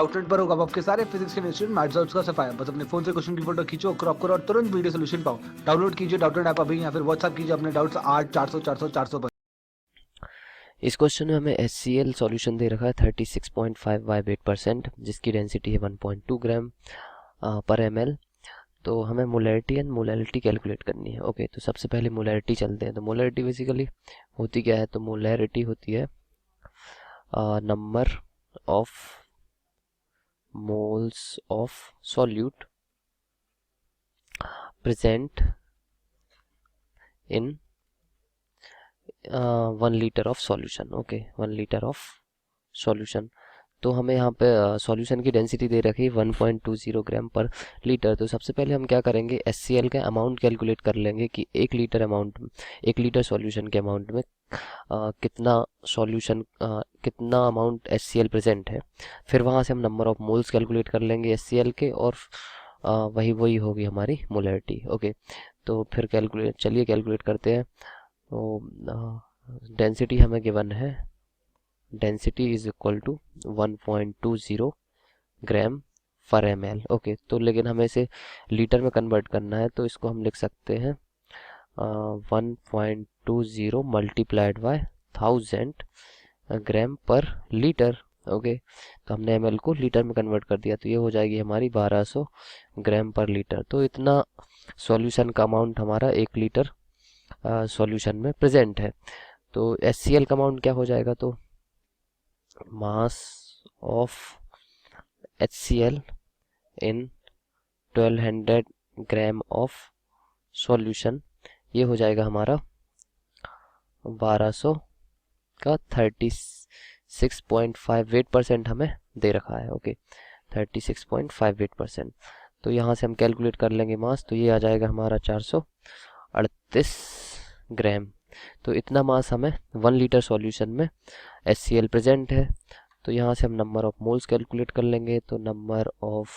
Outlet पर होगा आपके सारे फिजिक्स के इंस्टीट्यूट मैथ्स और उसका सफाया। बस अपने फोन से क्वेश्चन की फोटो खींचो, क्रॉप करो और तुरंत वीडियो सोल्यूशन पाओ। डाउनलोड कीजिए डाउटनेट ऐप अभी या फिर व्हाट्सएप कीजिए अपने डाउट्स 8 400 400 400 पर। इस क्वेश्चन में हमें HCl सॉल्यूशन दे रखा है 36.5/8%, जिसकी डेंसिटी है 1.2 ग्राम पर ml। तो हमें मोलैरिटी एंड मोलैरिटी कैलकुलेट करनी है। ओके, तो सबसे पहले मोलैरिटी चलते हैं। तो मोलैरिटी बेसिकली होती क्या है? तो मोलैरिटी होती है number of moles of solute present in 1 litre of solution. Okay, 1 litre of solution. तो हमें यहाँ पे सॉल्यूशन की डेंसिटी दे रखी है 1.20 ग्राम पर लीटर। तो सबसे पहले हम क्या करेंगे, HCl का अमाउंट कैलकुलेट कर लेंगे कि 1 लीटर सॉल्यूशन के अमाउंट में कितना अमाउंट HCl प्रेजेंट है। फिर वहाँ से हम नंबर ऑफ मोल्स कैलकुलेट कर लेंगे HCl के, और वही होगी हमारी मोलैरिटी। ओके, तो फिर कैलकुलेट करते हैं। तो डेंसिटी हमें गिवन है, डेंसिटी इज इक्वल टू 1.20 ग्राम पर ml। ओके, तो लेकिन हमें इसे लीटर में कन्वर्ट करना है, तो इसको हम लिख सकते हैं 1.20 मल्टीप्लाइड बाय 1000 ग्राम पर लीटर। ओके, तो हमने ml को लीटर में कन्वर्ट कर दिया, तो ये हो जाएगी हमारी 1200 ग्राम पर लीटर। तो इतना सॉल्यूशन का अमाउंट हमारा 1 लीटर सॉल्यूशन में प्रेजेंट है। तो HCl का अमाउंट क्या हो जाएगा? तो mass of HCl in 1200 gram of solution, ये हो जाएगा हमारा 1200 का 36.58% हमें दे रखा है। ओके, 36.58%। तो यहाँ से हम कैलकुलेट कर लेंगे मास, तो ये आ जाएगा हमारा 438 ग्राम। तो इतना मास हमें 1 लीटर सॉल्यूशन में HCl प्रेजेंट है। तो यहाँ से हम नंबर ऑफ मोल्स कैलकुलेट कर लेंगे। तो number of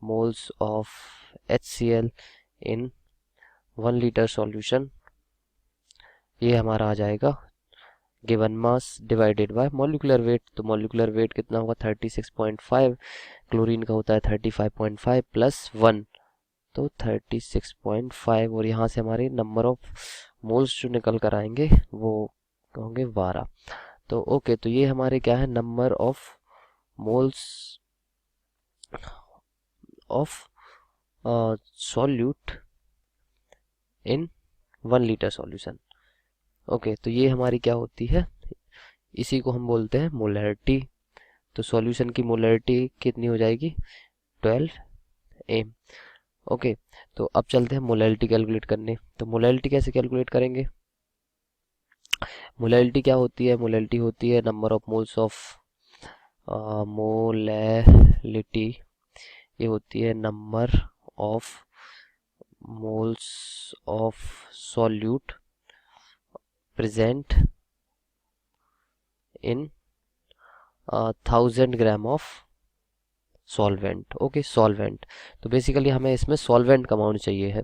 moles of HCl in 1 litre solution, ये हमारा आ जाएगा given mass divided by molecular weight. तो मॉलिक्यूलर वेट कितना होगा? 36.5, क्लोरीन का होता है 35.5 प्लस 1, तो 36.5, और यहाँ से हमारे नंबर ऑफ मोल्स जो निकल कर आएंगे वो होंगे 12। तो ओके, तो ये हमारे क्या है, number of moles of solute in 1 litre solution. Okay, तो ये हमारी क्या होती है, इसी को हम बोलते हैं मोलैरिटी। तो सॉल्यूशन की मोलैरिटी कितनी हो जाएगी? 12 एम। ओके, तो अब चलते हैं मोलैरिटी कैलकुलेट करने। तो मोलैरिटी कैसे कैलकुलेट करेंगे? मोलैरिटी क्या होती है? मोलैरिटी होती है number of moles of molarity, ये होती है number of moles of solute present in 1000 gram of solvent. Okay, solvent. तो बेसिकली हमें इसमें सॉल्वेंट का अमाउंट चाहिए है।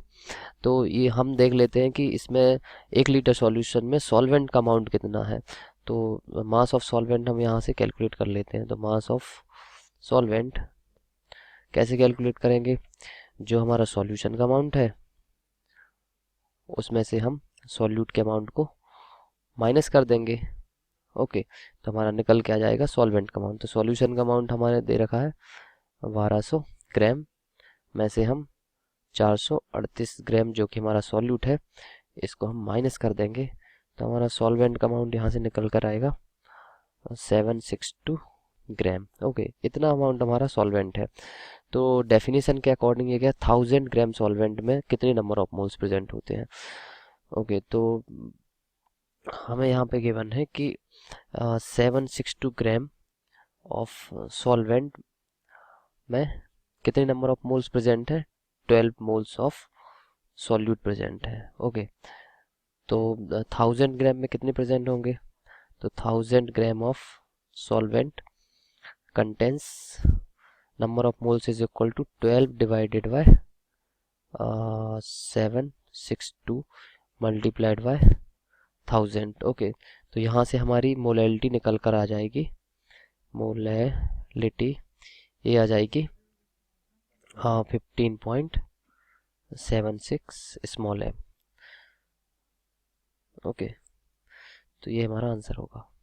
तो ये हम देख लेते हैं कि इसमें 1 लीटर सॉल्यूशन में सॉल्वेंट का अमाउंट कितना है। तो मास ऑफ सॉल्वेंट हम यहाँ से कैलकुलेट कर लेते हैं। तो मास ऑफ सॉल्वेंट कैसे कैलकुलेट करेंगे? जो हमारा सॉल्यूशन का अमाउंट है उसमें से हम सॉल्यूट के अमाउंट को माइनस कर देंगे। ओके, तो हमारा निकल के आ जाएगा सॉल्वेंट का अमाउंट। तो सॉल्यूशन का अमाउंट हमारे दे रखा है 1200 ग्राम, में से हम 438 ग्राम जो कि हमारा सॉल्यूट है, इसको हम माइनस कर देंगे। तो हमारा सॉल्वेंट का अमाउंट यहाँ से निकल कर आएगा 762 ग्राम। ओके, इतना अमाउंट हमारा सॉल्वेंट है। तो डेफिनेशन के अकॉर्डिंग ये क्या, 1000 ग्राम सॉल्वेंट में कितने नंबर ऑफ मोल्स प्रेजेंट होते हैं। ओके, तो हमें यहाँ पे गिवन है कि 762 ग्राम ऑफ सॉल्वेंट में कितने नंबर ऑफ मोल्स प्रेजेंट है? 12 मोल्स ऑफ सॉल्यूट प्रेजेंट है। ओके, तो 1000 ग्राम में कितने प्रेजेंट होंगे? तो 1000 gram of solvent contains number of moles is equal to 12 divided by 762 multiplied by 1000। Okay, तो यहाँ से हमारी मोलैलिटी निकल कर आ जाएगी। मोलैलिटी ये आ जाएगी 15.76 स्मॉल एम। ओके, तो ये हमारा आंसर होगा।